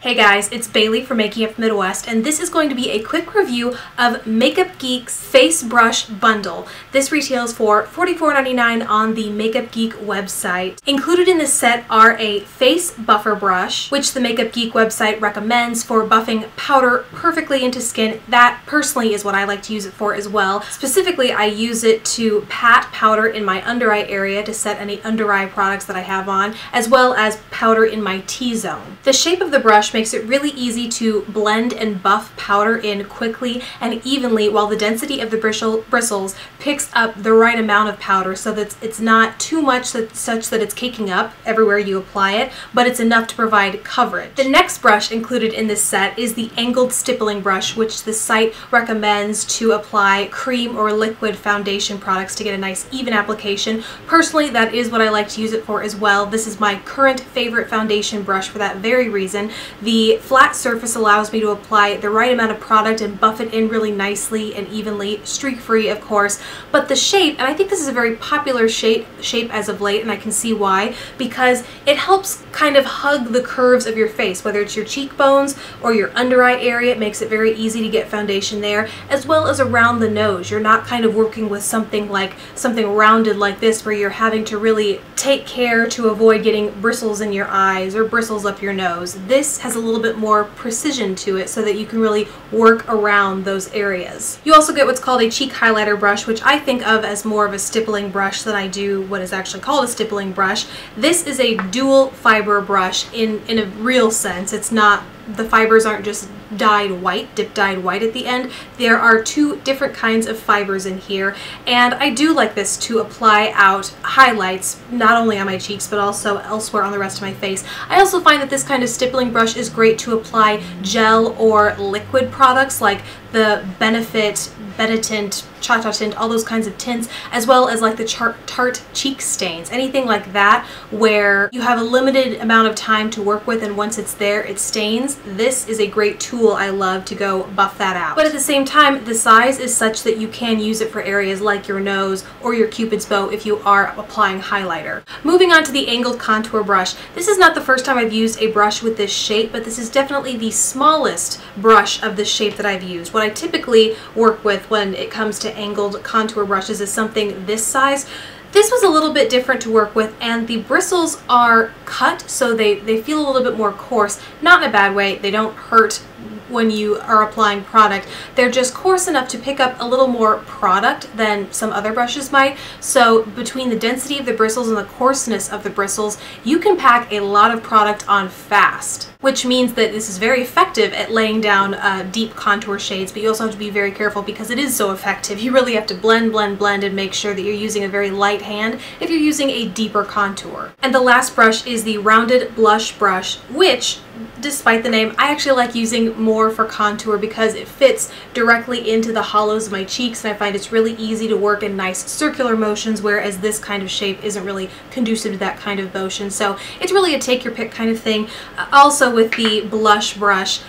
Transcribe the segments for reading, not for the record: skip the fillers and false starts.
Hey guys, it's Bailey from Making Up Midwest, and this is going to be a quick review of Makeup Geek's Face Brush Bundle. This retails for $44.99 on the Makeup Geek website. Included in this set are a face buffer brush, which the Makeup Geek website recommends for buffing powder perfectly into skin. That personally is what I like to use it for as well. Specifically, I use it to pat powder in my under eye area to set any under eye products that I have on, as well as powder in my T-zone. The shape of the brush makes it really easy to blend and buff powder in quickly and evenly, while the density of the bristles picks up the right amount of powder so that it's not too much such that it's caking up everywhere you apply it, but it's enough to provide coverage. The next brush included in this set is the angled stippling brush, which the site recommends to apply cream or liquid foundation products to get a nice even application. Personally, that is what I like to use it for as well. This is my current favorite foundation brush for that very reason. The flat surface allows me to apply the right amount of product and buff it in really nicely and evenly, streak-free of course, but the shape, and I think this is a very popular shape as of late, and I can see why, because it helps kind of hug the curves of your face, whether it's your cheekbones or your under eye area. It makes it very easy to get foundation there, as well as around the nose. You're not kind of working with something rounded like this where you're having to really take care to avoid getting bristles in your eyes or bristles up your nose. This has a little bit more precision to it so that you can really work around those areas. You also get what's called a cheek highlighter brush, which I think of as more of a stippling brush than I do what is actually called a stippling brush. This is a dual fiber brush in a real sense. It's not, the fibers aren't just dyed white, dip dyed white at the end. There are two different kinds of fibers in here, and I do like this to apply out highlights not only on my cheeks but also elsewhere on the rest of my face. I also find that this kind of stippling brush is great to apply gel or liquid products like the Benefit, Benetint, Cha-Cha Tint, all those kinds of tints, as well as like the Tarte cheek stains, anything like that where you have a limited amount of time to work with and once it's there it stains. This is a great tool I love to go buff that out. But at the same time, the size is such that you can use it for areas like your nose or your Cupid's bow if you are applying highlighter. Moving on to the angled contour brush. This is not the first time I've used a brush with this shape, but this is definitely the smallest brush of the shape that I've used. What I typically work with when it comes to angled contour brushes is something this size. This was a little bit different to work with, and the bristles are cut so they feel a little bit more coarse. Not in a bad way, they don't hurt when you are applying product. They're just coarse enough to pick up a little more product than some other brushes might. So between the density of the bristles and the coarseness of the bristles, you can pack a lot of product on fast, which means that this is very effective at laying down deep contour shades, but you also have to be very careful because it is so effective. You really have to blend, blend, blend and make sure that you're using a very light hand if you're using a deeper contour. And the last brush is the rounded blush brush, which, despite the name, I actually like using more for contour because it fits directly into the hollows of my cheeks, and I find it's really easy to work in nice circular motions, whereas this kind of shape isn't really conducive to that kind of motion. So it's really a take your pick kind of thing. Also with the blush brush,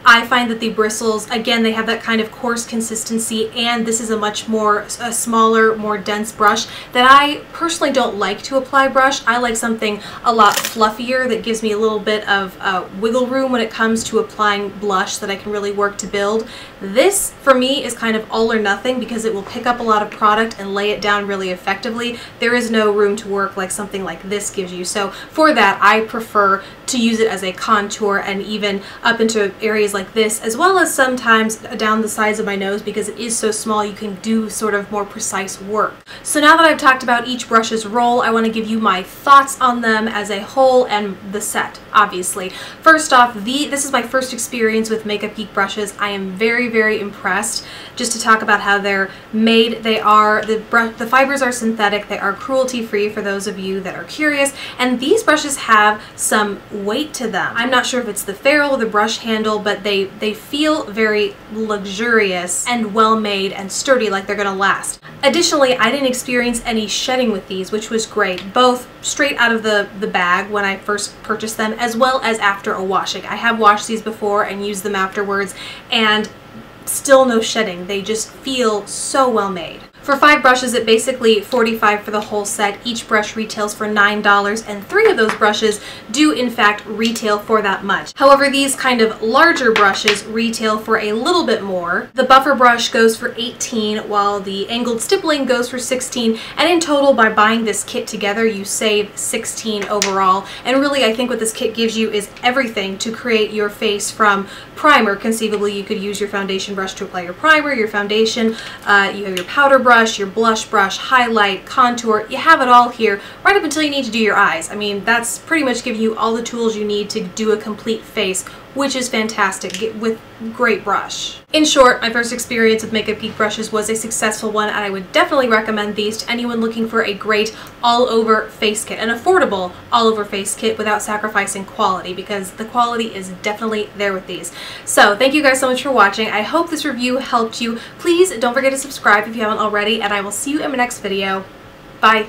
I find that the bristles, again, they have that kind of coarse consistency, and this is a smaller, more dense brush that I personally don't like to apply brush. I like something a lot fluffier that gives me a little bit of wiggle room when it comes to applying blush that I can really work to build. This, for me, is kind of all or nothing because it will pick up a lot of product and lay it down really effectively. There is no room to work like something like this gives you. So for that, I prefer to use it as a contour and even up into areas like this, as well as sometimes down the sides of my nose because it is so small you can do sort of more precise work. So now that I've talked about each brush's role, I want to give you my thoughts on them as a whole and the set, obviously. First off, this is my first experience with Makeup Geek brushes. I am very, very impressed. Just to talk about how they're made, the fibers are synthetic, they are cruelty-free for those of you that are curious, and these brushes have some weight to them. I'm not sure if it's the ferrule or the brush handle, but they feel very luxurious and well made and sturdy, like they're gonna last. Additionally, I didn't experience any shedding with these, which was great, both straight out of the bag when I first purchased them, as well as after a washing. I have washed these before and used them afterwards, and still no shedding. They just feel so well made. For 5 brushes, it basically $45 for the whole set. Each brush retails for $9, and 3 of those brushes do in fact retail for that much. However, these kind of larger brushes retail for a little bit more. The buffer brush goes for $18, while the angled stippling goes for $16, and in total, by buying this kit together, you save $16 overall. And really, I think what this kit gives you is everything to create your face, from primer. Conceivably, you could use your foundation brush to apply your primer, your foundation, you have your powder brush, your blush brush, highlight, contour. You have it all here right up until you need to do your eyes. I mean, that's pretty much giving you all the tools you need to do a complete face, which is fantastic with great brush. In short, my first experience with Makeup Geek brushes was a successful one, and I would definitely recommend these to anyone looking for a great all-over face kit, an affordable all-over face kit without sacrificing quality, because the quality is definitely there with these. So thank you guys so much for watching. I hope this review helped you. Please don't forget to subscribe if you haven't already, and I will see you in my next video. Bye!